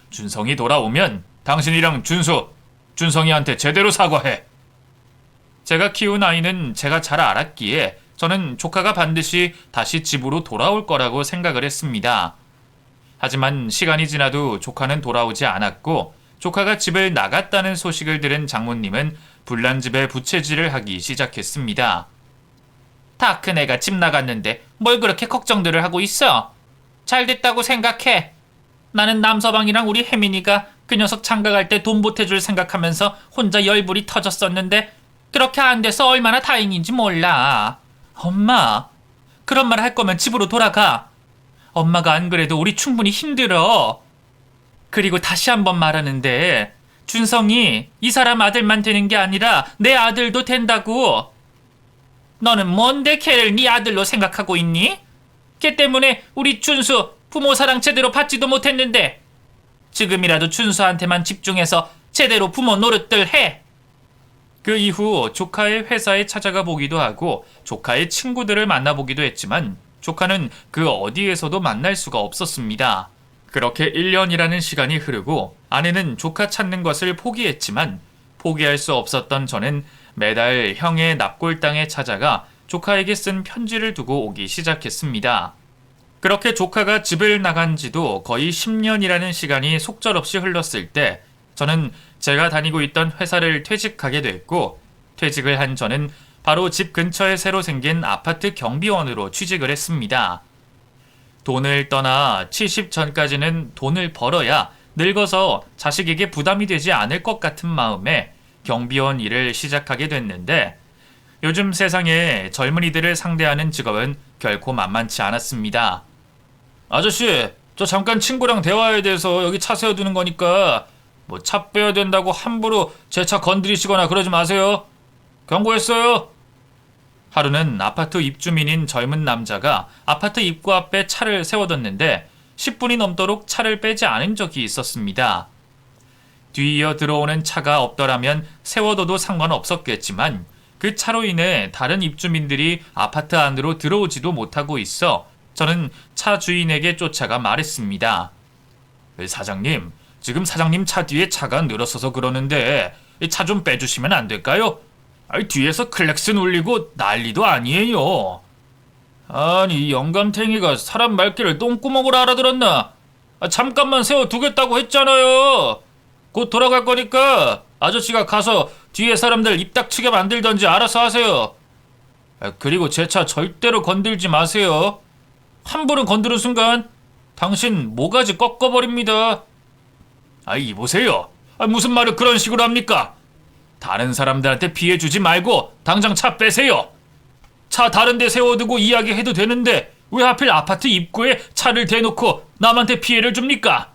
S1: 준성이 돌아오면 당신이랑 준성이한테 제대로 사과해. 제가 키운 아이는 제가 잘 알았기에 저는 조카가 반드시 다시 집으로 돌아올 거라고 생각을 했습니다. 하지만 시간이 지나도 조카는 돌아오지 않았고 조카가 집을 나갔다는 소식을 들은 장모님은 불난 집에 부채질을 하기 시작했습니다. 다 큰 애가 집 나갔는데 뭘 그렇게 걱정들을 하고 있어? 잘 됐다고 생각해. 나는 남서방이랑 우리 혜민이가 그 녀석 장가갈 때 돈 보태줄 생각하면서 혼자 열불이 터졌었는데 그렇게 안 돼서 얼마나 다행인지 몰라. 엄마, 그런 말 할 거면 집으로 돌아가. 엄마가 안 그래도 우리 충분히 힘들어. 그리고 다시 한번 말하는데 준성이 이 사람 아들만 되는 게 아니라 내 아들도 된다고. 너는 뭔데 걔를 네 아들로 생각하고 있니? 걔 때문에 우리 준수 부모 사랑 제대로 받지도 못했는데 지금이라도 준수한테만 집중해서 제대로 부모 노릇들 해. 그 이후 조카의 회사에 찾아가 보기도 하고 조카의 친구들을 만나보기도 했지만 조카는 그 어디에서도 만날 수가 없었습니다. 그렇게 1년이라는 시간이 흐르고 아내는 조카 찾는 것을 포기했지만 포기할 수 없었던 저는 매달 형의 납골당에 찾아가 조카에게 쓴 편지를 두고 오기 시작했습니다. 그렇게 조카가 집을 나간 지도 거의 10년이라는 시간이 속절없이 흘렀을 때 저는 제가 다니고 있던 회사를 퇴직하게 됐고 퇴직을 한 저는 바로 집 근처에 새로 생긴 아파트 경비원으로 취직을 했습니다. 돈을 떠나 70 전까지는 돈을 벌어야 늙어서 자식에게 부담이 되지 않을 것 같은 마음에 경비원 일을 시작하게 됐는데 요즘 세상에 젊은이들을 상대하는 직업은 결코 만만치 않았습니다. 아저씨, 저 잠깐 친구랑 대화해야 돼서 여기 차 세워두는 거니까 뭐 차 빼야 된다고 함부로 제 차 건드리시거나 그러지 마세요. 경고했어요. 하루는 아파트 입주민인 젊은 남자가 아파트 입구 앞에 차를 세워뒀는데 10분이 넘도록 차를 빼지 않은 적이 있었습니다. 뒤이어 들어오는 차가 없더라면 세워둬도 상관없었겠지만 그 차로 인해 다른 입주민들이 아파트 안으로 들어오지도 못하고 있어 저는 차 주인에게 쫓아가 말했습니다. 사장님, 지금 사장님 차 뒤에 차가 늘어서서 그러는데 차 좀 빼주시면 안 될까요? 뒤에서 클렉슨 울리고 난리도 아니에요. 아니, 이 영감탱이가 사람 말귀를 똥구멍으로 알아들었나? 잠깐만 세워두겠다고 했잖아요. 곧 돌아갈 거니까 아저씨가 가서 뒤에 사람들 입 닥치게 만들던지 알아서 하세요. 그리고 제 차 절대로 건들지 마세요. 함부로 건드는 순간 당신 모가지 꺾어버립니다. 이보세요. 무슨 말을 그런 식으로 합니까? 다른 사람들한테 피해 주지 말고 당장 차 빼세요. 차 다른 데 세워두고 이야기해도 되는데 왜 하필 아파트 입구에 차를 대놓고 남한테 피해를 줍니까?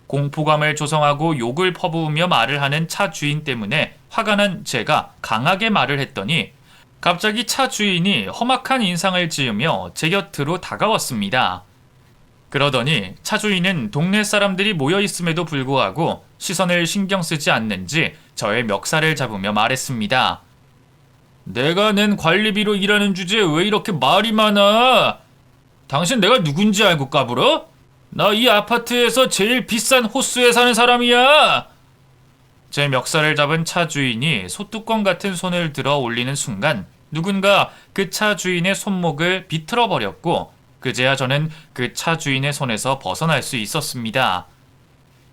S1: 공포감을 조성하고 욕을 퍼부으며 말을 하는 차 주인 때문에 화가 난 제가 강하게 말을 했더니 갑자기 차 주인이 험악한 인상을 지으며 제 곁으로 다가왔습니다. 그러더니 차 주인은 동네 사람들이 모여있음에도 불구하고 시선을 신경 쓰지 않는지 저의 멱살을 잡으며 말했습니다. 내가 낸 관리비로 일하는 주제에 왜 이렇게 말이 많아? 당신 내가 누군지 알고 까불어? 나 이 아파트에서 제일 비싼 호수에 사는 사람이야. 제 멱살을 잡은 차 주인이 소뚜껑 같은 손을 들어 올리는 순간 누군가 그 차 주인의 손목을 비틀어 버렸고 그제야 저는 그 차 주인의 손에서 벗어날 수 있었습니다.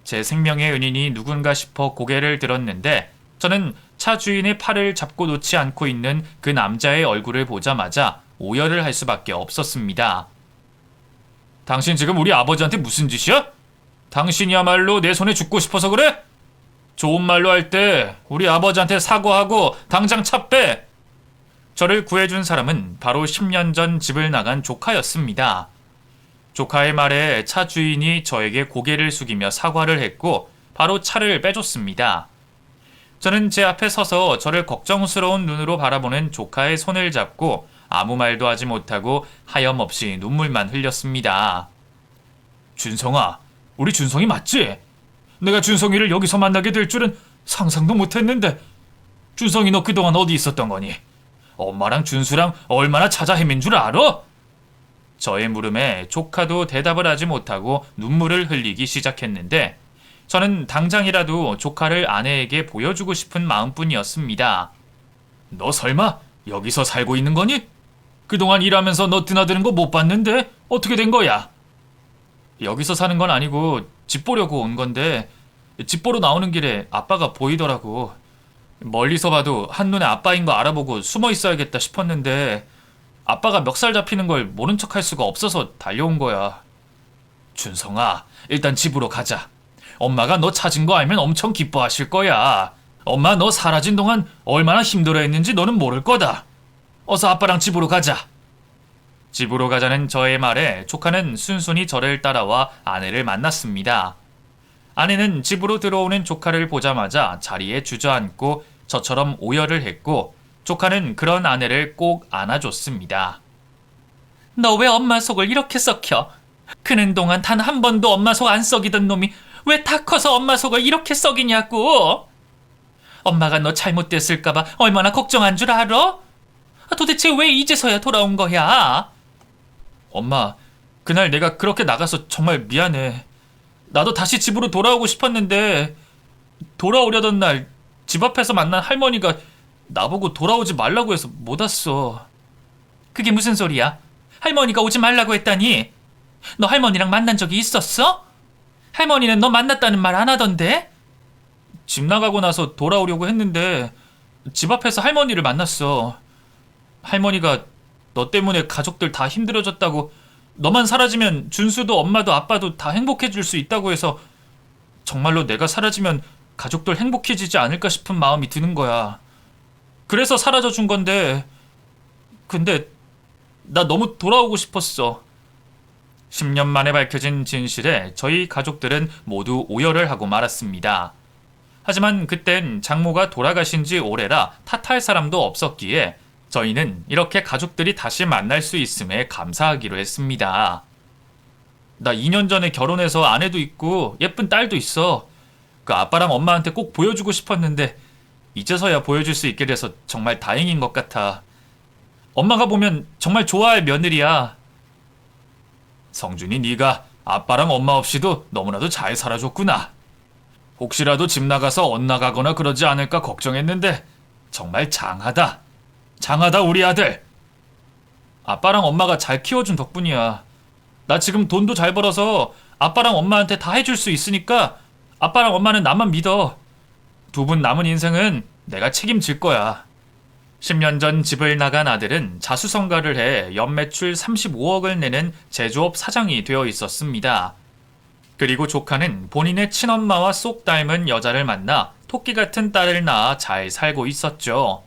S1: 제 생명의 은인이 누군가 싶어 고개를 들었는데 저는 차 주인의 팔을 잡고 놓지 않고 있는 그 남자의 얼굴을 보자마자 오열을 할 수밖에 없었습니다. 당신 지금 우리 아버지한테 무슨 짓이야? 당신이야말로 내 손에 죽고 싶어서 그래? 좋은 말로 할 때 우리 아버지한테 사과하고 당장 차 빼! 저를 구해준 사람은 바로 10년 전 집을 나간 조카였습니다. 조카의 말에 차 주인이 저에게 고개를 숙이며 사과를 했고 바로 차를 빼줬습니다. 저는 제 앞에 서서 저를 걱정스러운 눈으로 바라보는 조카의 손을 잡고 아무 말도 하지 못하고 하염없이 눈물만 흘렸습니다. 준성아, 우리 준성이 맞지? 내가 준성이를 여기서 만나게 될 줄은 상상도 못했는데 준성이 너 그동안 어디 있었던 거니? 엄마랑 준수랑 얼마나 찾아 헤맨 줄 알아? 저의 물음에 조카도 대답을 하지 못하고 눈물을 흘리기 시작했는데 저는 당장이라도 조카를 아내에게 보여주고 싶은 마음뿐이었습니다. 너 설마 여기서 살고 있는 거니? 그동안 일하면서 너 드나드는 거 못 봤는데 어떻게 된 거야? 여기서 사는 건 아니고 집 보려고 온 건데 집 보러 나오는 길에 아빠가 보이더라고. 멀리서 봐도 한눈에 아빠인 거 알아보고 숨어 있어야겠다 싶었는데 아빠가 멱살 잡히는 걸 모른 척 할 수가 없어서 달려온 거야. 준성아, 일단 집으로 가자. 엄마가 너 찾은 거 알면 엄청 기뻐하실 거야. 엄마 너 사라진 동안 얼마나 힘들어했는지 너는 모를 거다. 어서 아빠랑 집으로 가자. 집으로 가자는 저의 말에 조카는 순순히 저를 따라와 아내를 만났습니다. 아내는 집으로 들어오는 조카를 보자마자 자리에 주저앉고 저처럼 오열을 했고 조카는 그런 아내를 꼭 안아줬습니다. 너 왜 엄마 속을 이렇게 썩혀? 크는 동안 단 한 번도 엄마 속 안 썩이던 놈이 왜 다 커서 엄마 속을 이렇게 썩이냐고? 엄마가 너 잘못됐을까봐 얼마나 걱정한 줄 알아? 도대체 왜 이제서야 돌아온 거야? 엄마, 그날 내가 그렇게 나가서 정말 미안해. 나도 다시 집으로 돌아오고 싶었는데 돌아오려던 날 집 앞에서 만난 할머니가 나보고 돌아오지 말라고 해서 못 왔어. 그게 무슨 소리야? 할머니가 오지 말라고 했다니? 너 할머니랑 만난 적이 있었어? 할머니는 너 만났다는 말 안 하던데? 집 나가고 나서 돌아오려고 했는데 집 앞에서 할머니를 만났어. 할머니가 너 때문에 가족들 다 힘들어졌다고, 너만 사라지면 준수도 엄마도 아빠도 다 행복해질 수 있다고 해서 정말로 내가 사라지면 가족들 행복해지지 않을까 싶은 마음이 드는 거야. 그래서 사라져 준 건데, 근데 나 너무 돌아오고 싶었어. 10년 만에 밝혀진 진실에 저희 가족들은 모두 오열을 하고 말았습니다. 하지만 그땐 장모가 돌아가신 지 오래라 탓할 사람도 없었기에 저희는 이렇게 가족들이 다시 만날 수 있음에 감사하기로 했습니다. 나 2년 전에 결혼해서 아내도 있고 예쁜 딸도 있어. 그 아빠랑 엄마한테 꼭 보여주고 싶었는데 이제서야 보여줄 수 있게 돼서 정말 다행인 것 같아. 엄마가 보면 정말 좋아할 며느리야. 성준이, 네가 아빠랑 엄마 없이도 너무나도 잘 살아줬구나. 혹시라도 집 나가서 엇나가거나 그러지 않을까 걱정했는데 정말 장하다. 장하다 우리 아들. 아빠랑 엄마가 잘 키워준 덕분이야. 나 지금 돈도 잘 벌어서 아빠랑 엄마한테 다 해줄 수 있으니까 아빠랑 엄마는 나만 믿어. 두 분 남은 인생은 내가 책임질 거야. 10년 전 집을 나간 아들은 자수성가를 해 연매출 35억을 내는 제조업 사장이 되어 있었습니다. 그리고 조카는 본인의 친엄마와 쏙 닮은 여자를 만나 토끼 같은 딸을 낳아 잘 살고 있었죠.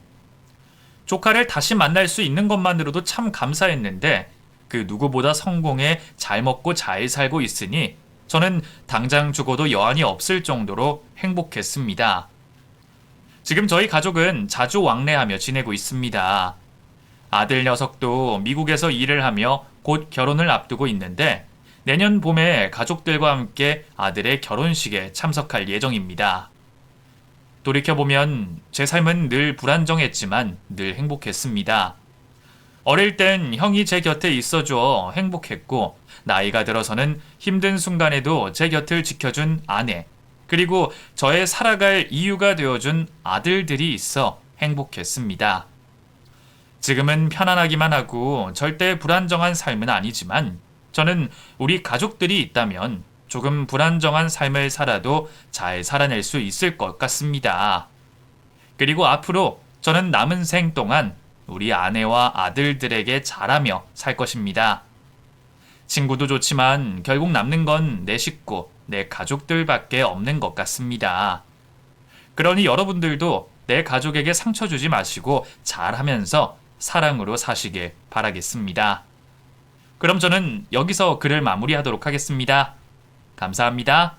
S1: 조카를 다시 만날 수 있는 것만으로도 참 감사했는데 그 누구보다 성공해 잘 먹고 잘 살고 있으니 저는 당장 죽어도 여한이 없을 정도로 행복했습니다. 지금 저희 가족은 자주 왕래하며 지내고 있습니다. 아들 녀석도 미국에서 일을 하며 곧 결혼을 앞두고 있는데 내년 봄에 가족들과 함께 아들의 결혼식에 참석할 예정입니다. 돌이켜보면 제 삶은 늘 불안정했지만 늘 행복했습니다. 어릴 땐 형이 제 곁에 있어줘 행복했고, 나이가 들어서는 힘든 순간에도 제 곁을 지켜준 아내, 그리고 저의 살아갈 이유가 되어준 아들들이 있어 행복했습니다. 지금은 편안하기만 하고 절대 불안정한 삶은 아니지만 저는 우리 가족들이 있다면 조금 불안정한 삶을 살아도 잘 살아낼 수 있을 것 같습니다. 그리고 앞으로 저는 남은 생 동안 우리 아내와 아들들에게 잘하며 살 것입니다. 친구도 좋지만 결국 남는 건 내 식구, 내 가족들밖에 없는 것 같습니다. 그러니 여러분들도 내 가족에게 상처 주지 마시고 잘하면서 사랑으로 사시길 바라겠습니다. 그럼 저는 여기서 글을 마무리하도록 하겠습니다. 감사합니다.